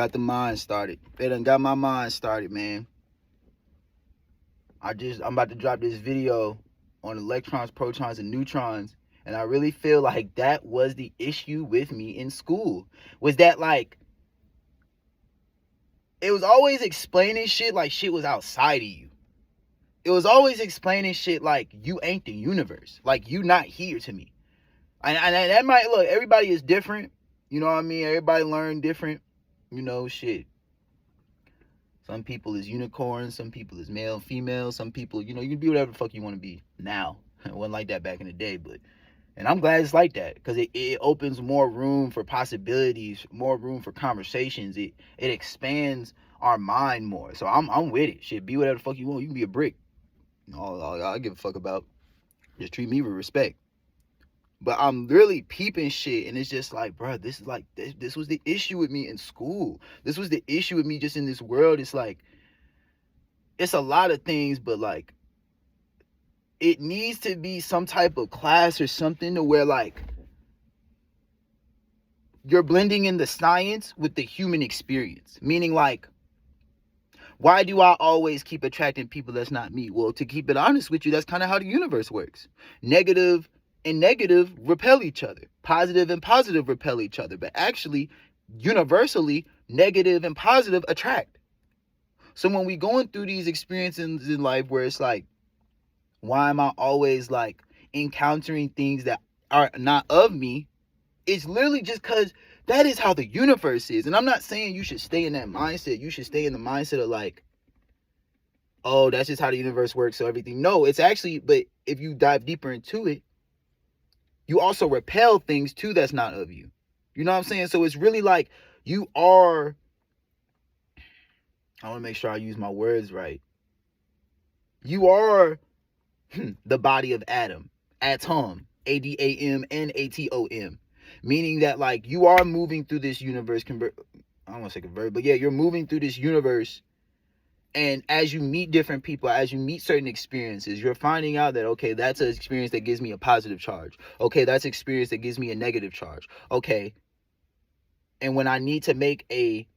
Got the mind started. They done got my mind started, man. I'm about to drop this video on electrons, protons, and neutrons. And I really feel like that was the issue with me in school. Was that like it was always explaining shit like shit was outside of you. It was always explaining shit like you ain't the universe. Like you not here to me. And that might look, everybody is different. You know what I mean? Everybody learn different. Shit. Some people is unicorns, some people is male, female, some people, you can be whatever the fuck you want to be now. It wasn't like that back in the day, and I'm glad it's like that because it opens more room for possibilities, more room for conversations. It expands our mind more. So I'm with it. Shit, be whatever the fuck you want. You can be a brick. All I give a fuck about. Just treat me with respect. But I'm really peeping shit, and it's just like, bro, this is like this was the issue with me in school. This was the issue with me just in this world. It's like, it's a lot of things, but like, it needs to be some type of class or something to where like you're blending in the science with the human experience. Meaning like, why do I always keep attracting people that's not me? Well, to keep it honest with you, that's kind of how the universe works. Negative and negative repel each other. Positive and positive repel each other. But actually, universally, negative and positive attract. So when we going through these experiences in life where it's like, why am I always like encountering things that are not of me? It's literally just because that is how the universe is. And I'm not saying you should stay in that mindset. You should stay in the mindset of like, oh, that's just how the universe works, so everything. No, it's actually, but if you dive deeper into it, you also repel things too that's not of you. You know what I'm saying? So it's really like you are, I want to make sure I use my words right. You are the body of Adam. Atom. Adam and Atom. Meaning that like you are moving through this universe. I don't want to say convert, but yeah, you're moving through this universe. And as you meet different people, as you meet certain experiences, you're finding out that, okay, that's an experience that gives me a positive charge. Okay, that's an experience that gives me a negative charge. Okay. And when I need to make a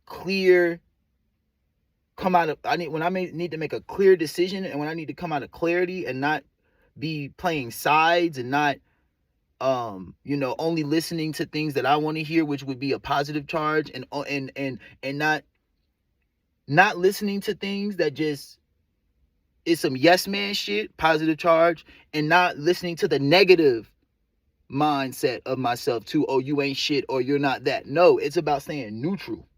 clear need to make a clear decision, and when I need to come out of clarity and not be playing sides and not only listening to things that I want to hear, which would be a positive charge, and not listening to things that just is some yes man shit, positive charge, and not listening to the negative mindset of myself too. Oh, you ain't shit, or you're not that. No, it's about staying neutral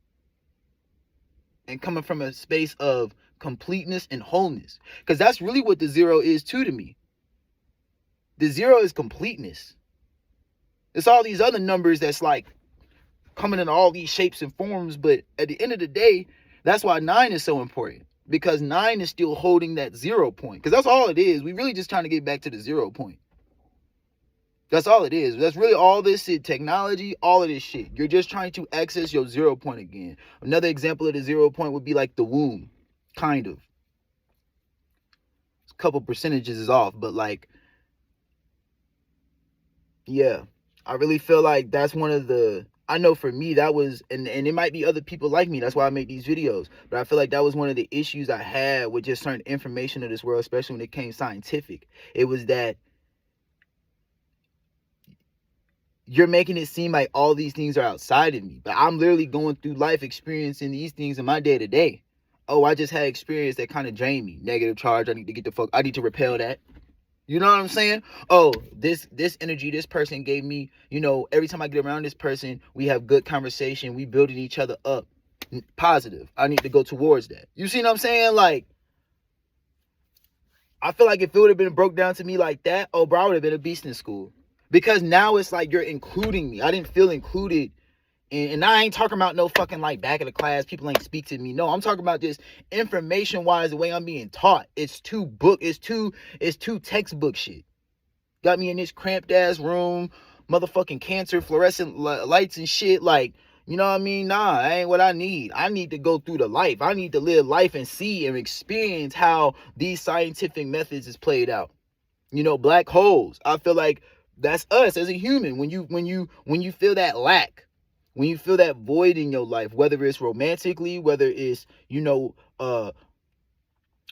and coming from a space of completeness and wholeness, because that's really what the zero is too to me. The zero is completeness. It's all these other numbers that's like coming in all these shapes and forms, but at the end of the day, that's why 9 is so important, because 9 is still holding that 0 point, because that's all it is. We really just trying to get back to the 0 point. That's all it is. That's really all this is. Technology, all of this shit. You're just trying to access your 0 point again. Another example of the 0 point would be like the womb, kind of. A couple percentages is off, but like, yeah, I really feel like that's one of the, I know for me that was, and it might be other people like me, that's why I make these videos, but I feel like that was one of the issues I had with just certain information of this world, especially when it came scientific. It was that you're making it seem like all these things are outside of me, but I'm literally going through life experiencing these things in my day-to-day. Oh, I just had experience that kind of drained me. Negative charge, I need to repel that. You know what I'm saying? Oh, this energy this person gave me, every time I get around this person, we have good conversation. We building each other up. Positive. I need to go towards that. You see what I'm saying? Like, I feel like if it would have been broke down to me like that, oh, bro, I would have been a beast in school. Because now it's like you're including me. I didn't feel included. And I ain't talking about no fucking like back of the class, people ain't speak to me. No, I'm talking about just information wise, the way I'm being taught. It's too textbook shit. Got me in this cramped ass room, motherfucking cancer, fluorescent lights and shit. Like, you know what I mean? Nah, that ain't what I need. I need to go through the life. I need to live life and see and experience how these scientific methods is played out. Black holes. I feel like that's us as a human. When you feel that lack, when you feel that void in your life, whether it's romantically, whether it's,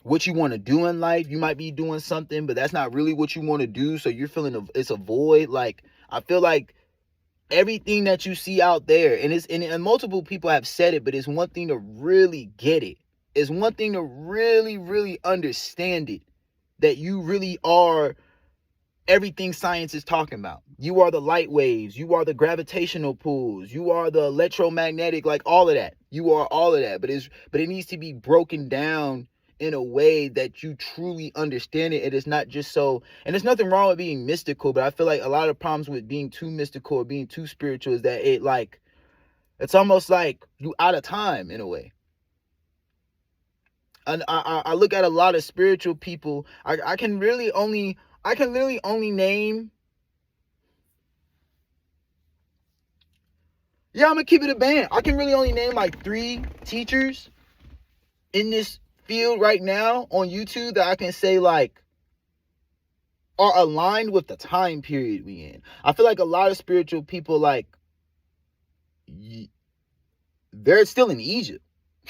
what you want to do in life. You might be doing something, but that's not really what you want to do. So you're feeling it's a void. Like, I feel like everything that you see out there, and multiple people have said it, but it's one thing to really get it. It's one thing to really, really understand it, that you really are everything science is talking about. You are the light waves, you are the gravitational pulls, you are the electromagnetic, like all of that. You are all of that, but it needs to be broken down in a way that you truly understand it. It is not just so, and there's nothing wrong with being mystical, but I feel like a lot of problems with being too mystical or being too spiritual is that it's almost like you out of time in a way. And I look at a lot of spiritual people. I can literally only name. Yeah, I'm gonna keep it a band. I can really only name like 3 teachers in this field right now on YouTube that I can say like are aligned with the time period we in. I feel like a lot of spiritual people, like, they're still in Egypt.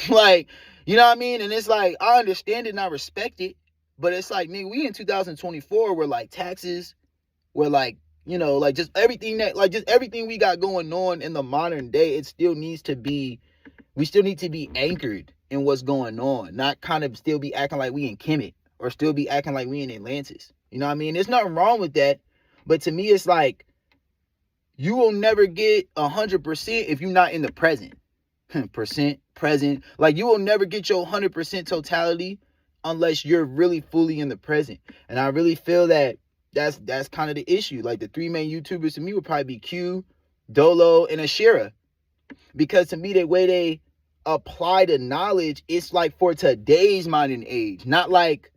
Like, you know what I mean? And it's like, I understand it and I respect it, but it's like, nigga, we in 2024 where like taxes, where like, like just everything we got going on in the modern day, we still need to be anchored in what's going on, not kind of still be acting like we in Kemet or still be acting like we in Atlantis. You know what I mean? There's nothing wrong with that, but to me, it's like, you will never get 100% if you're not in the present. Present. Like, you will never get your 100% totality unless you're really fully in the present. And I really feel that that's kind of the issue. Like, the 3 main YouTubers to me would probably be Q, Dolo, and Ashira. Because to me, the way they apply the knowledge, it's like for today's modern age. Not like,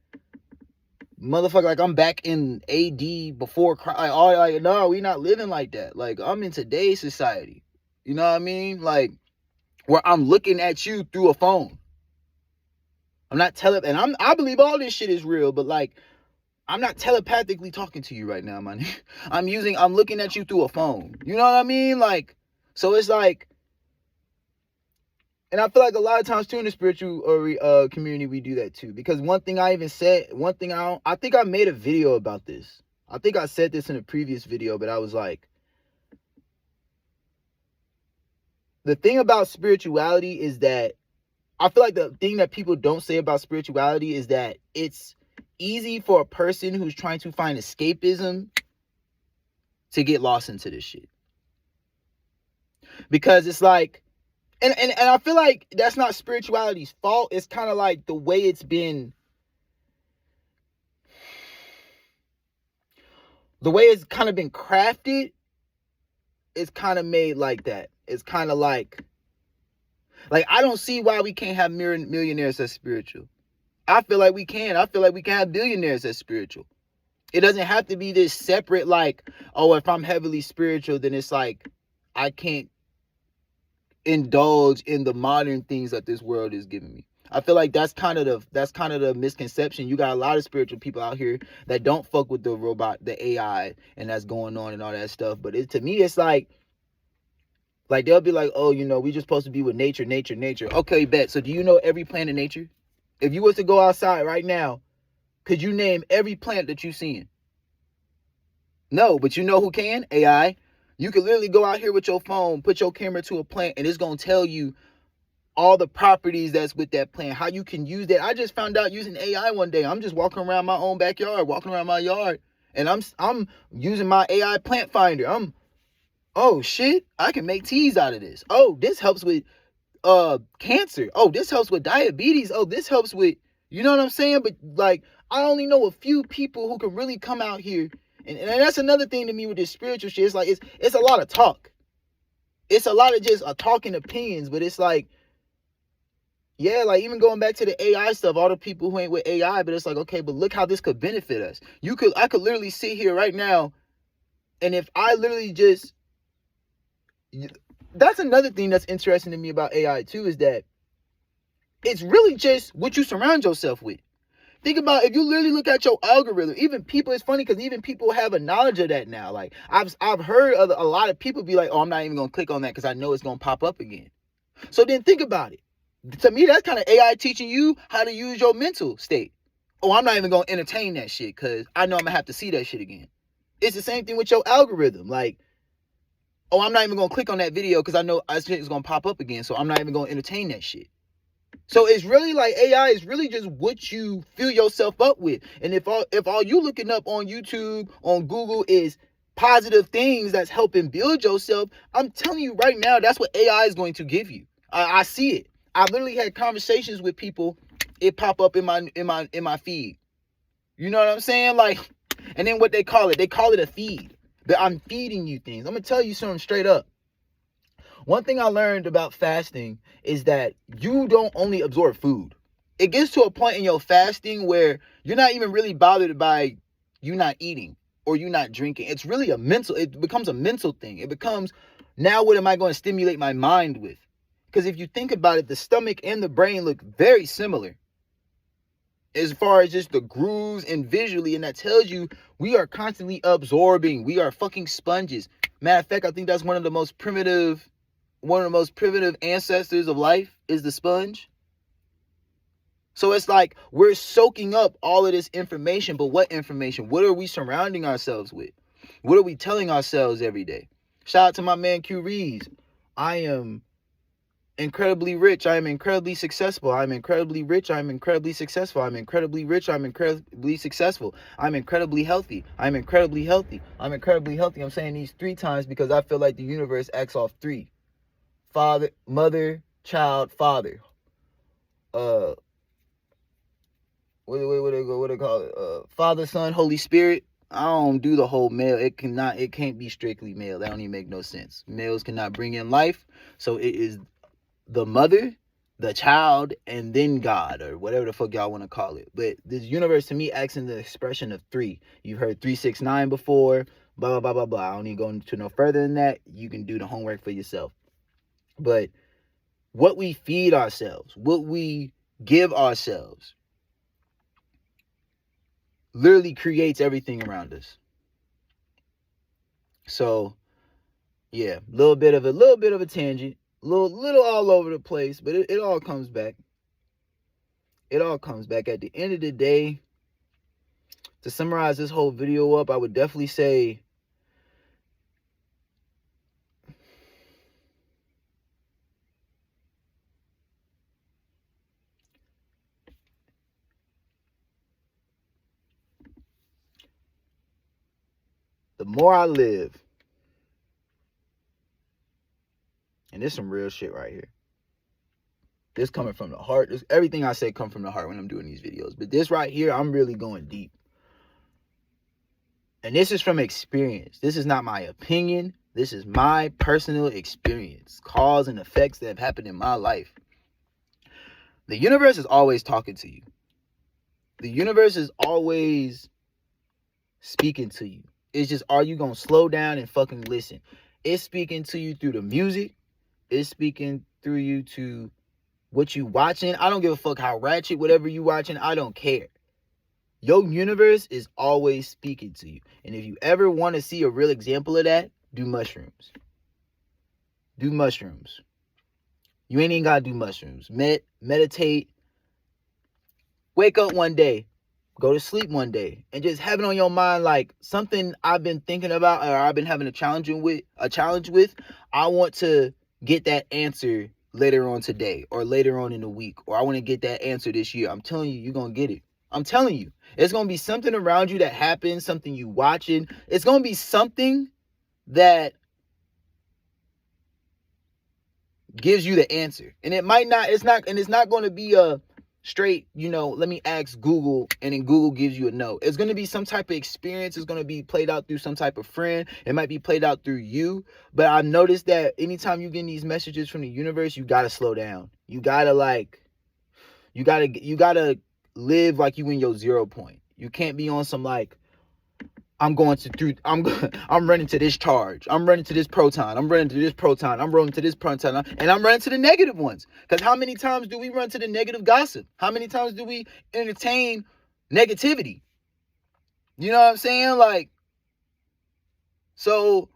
motherfucker, like I'm back in AD before Christ. No, we not living like that. Like, I'm in today's society. You know what I mean? Like, where I'm looking at you through a phone. I'm not and I believe all this shit is real, but like, I'm not telepathically talking to you right now, man. I'm looking at you through a phone. You know what I mean? Like, so it's like, and I feel like a lot of times too in the spiritual community, we do that too. Because one thing I think I made a video about this. I think I said this in a previous video, but I was like, the thing about spirituality is that I feel like the thing that people don't say about spirituality is that it's easy for a person who's trying to find escapism to get lost into this shit. Because it's like, and I feel like that's not spirituality's fault. It's kind of like the way it's been, the way it's kind of been crafted, it's kind of made like that. It's kind of like I don't see why we can't have millionaires that's spiritual. I feel like we can. I feel like we can have billionaires that's spiritual. It doesn't have to be this separate, like, oh, if I'm heavily spiritual, then it's like I can't indulge in the modern things that this world is giving me. I feel like that's kind of the misconception. You got a lot of spiritual people out here that don't fuck with the robot, the AI, and that's going on and all that stuff. But to me, it's like they'll be like, oh, we just supposed to be with nature. Okay, bet. So do you know every plant in nature? If you was to go outside right now, could you name every plant that you've seen? No, but you know who can? AI. You can literally go out here with your phone, put your camera to a plant, and it's going to tell you all the properties that's with that plant, how you can use that. I just found out using AI one day. I'm just walking around my own backyard, walking around my yard, and I'm using my AI plant finder. Oh shit, I can make teas out of this. Oh, this helps with cancer. Oh, this helps with diabetes. Oh, this helps with, you know what I'm saying? But like, I only know a few people who can really come out here. And that's another thing to me with this spiritual shit. It's like, it's a lot of talk. It's a lot of just talking opinions, but it's like, yeah, like even going back to the AI stuff, all the people who ain't with AI, but it's like, okay, but look how this could benefit us. I could literally sit here right now, and if I literally just, that's another thing that's interesting to me about AI too, is that it's really just what you surround yourself with. Think about if you literally look at your algorithm. Even people, it's funny because even people have a knowledge of that now. Like I've heard a lot of people be like, "Oh, I'm not even gonna click on that because I know it's gonna pop up again." So then think about it. To me, that's kind of AI teaching you how to use your mental state. Oh, I'm not even gonna entertain that shit because I know I'm gonna have to see that shit again. It's the same thing with your algorithm. Like, oh, I'm not even gonna click on that video because I know it's gonna pop up again. So I'm not even gonna entertain that shit. So it's really like AI is really just what you fill yourself up with. And if all you looking up on YouTube, on Google is positive things that's helping build yourself, I'm telling you right now, that's what AI is going to give you. I see it. I've literally had conversations with people. It pop up in my feed. You know what I'm saying? Like, and then what they call it a feed. That I'm feeding you things. I'm gonna tell you something straight up. One thing I learned about fasting is that you don't only absorb food. It gets to a point in your fasting where you're not even really bothered by you not eating or you not drinking. It's really it becomes a mental thing. It becomes, now what am I going to stimulate my mind with? Because if you think about it, the stomach and the brain look very similar as far as just the grooves and visually, and that tells you we are constantly absorbing. We are fucking sponges. Matter of fact, I think that's one of the most primitive ancestors of life is the sponge. So it's like we're soaking up all of this information, but what information? What are we surrounding ourselves with? What are we telling ourselves every day? Shout out to my man Q Reeves. I am incredibly rich. I am incredibly successful. I'm incredibly rich. I'm incredibly successful. I'm incredibly rich. I'm incredibly successful. I'm incredibly healthy. I'm incredibly healthy. I'm incredibly healthy. I'm saying these 3 times because I feel like the universe acts off 3. Father, mother, child, father. What they call it? Father, Son, Holy Spirit. I don't do the whole male. It can't be strictly male. That don't even make no sense. Males cannot bring in life. So it is the mother, the child, and then God, or whatever the fuck y'all want to call it. But this universe to me acts in the expression of 3. You've heard 3, 6, 9 before. Blah, blah, blah, blah, blah. I don't need to go into no further than that. You can do the homework for yourself. But what we feed ourselves, what we give ourselves, literally creates everything around us. So, yeah, little bit of a tangent, little all over the place, but it all comes back. It all comes back. At the end of the day, to summarize this whole video up, I would definitely say the more I live, and there's some real shit right here. This coming from the heart. Everything I say come from the heart when I'm doing these videos. But this right here, I'm really going deep. And this is from experience. This is not my opinion. This is my personal experience. Cause and effects that have happened in my life. The universe is always talking to you. The universe is always speaking to you. It's just, are you going to slow down and fucking listen? It's speaking to you through the music. It's speaking through you to what you watching. I don't give a fuck how ratchet, whatever you watching. I don't care. Your universe is always speaking to you. And if you ever want to see a real example of that, do mushrooms. Do mushrooms. You ain't even got to do mushrooms. Meditate. Wake up one day. Go to sleep one day. And just have it on your mind like something I've been thinking about or I've been having a challenge with. I want to get that answer later on today or later on in the week. Or I want to get that answer this year. I'm telling you, you're going to get it. I'm telling you. It's going to be something around you that happens, something you watching. It's going to be something that gives you the answer. And it's not going to be a straight, let me ask Google and then Google gives you a no. It's going to be some type of experience. It's going to be played out through some type of friend. It might be played out through you. But I've noticed that anytime you get these messages from the universe, you got to slow down. You got to live like you in your 0 point. You can't be on some I'm running to this charge. I'm running to this proton. I'm running to this proton. I'm running to this proton. And I'm running to the negative ones. Because how many times do we run to the negative gossip? How many times do we entertain negativity. You know what I'm saying? Like, so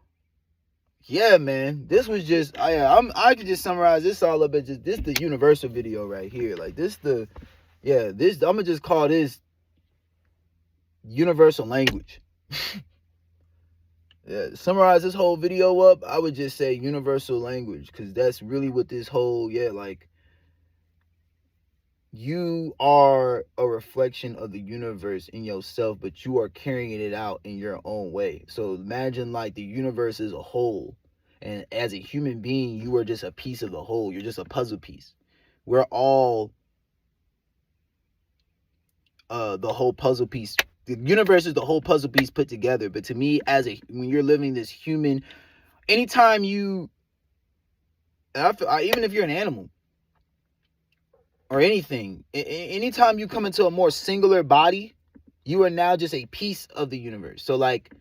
yeah, man. This was just I could just summarize this all up as just this the universal video right here. Like this this I'm gonna just call this universal language. Yeah, summarize this whole video up, I would just say universal language, because that's really what this whole, like, you are a reflection of the universe in yourself, but you are carrying it out in your own way. So imagine like the universe is a whole, and as a human being, you are just a piece of the whole. You're just a puzzle piece. We're all the whole puzzle piece. The universe is the whole puzzle piece put together. But to me, when you're living this human, anytime you, even if you're an animal or anything, anytime you come into a more singular body, you are now just a piece of the universe. So like,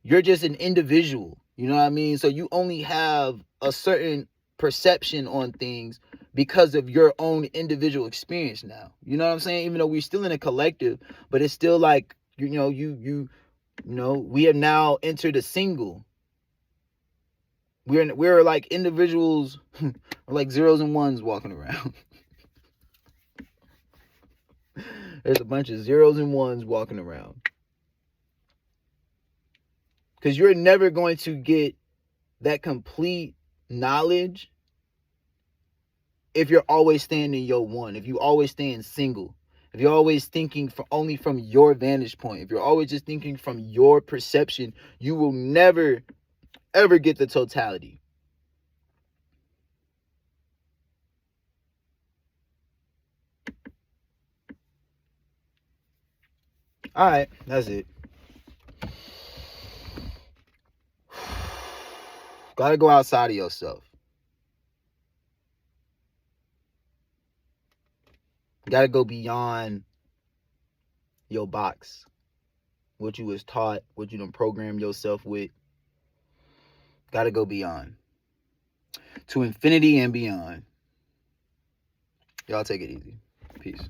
you're just an individual, you know what I mean? So you only have a certain perception on things because of your own individual experience now. You know what I'm saying? Even though we're still in a collective, but it's still like, we have now entered a single. We're like individuals, like zeros and ones walking around. There's a bunch of zeros and ones walking around. Because you're never going to get that complete knowledge if you're always staying in your one, if you always staying single, if you're always thinking only from your vantage point, if you're always just thinking from your perception, you will never, ever get the totality. All right, that's it. Gotta go outside of yourself. Gotta go beyond your box. What you was taught, what you done program yourself with. Gotta go beyond. To infinity and beyond. Y'all take it easy. Peace.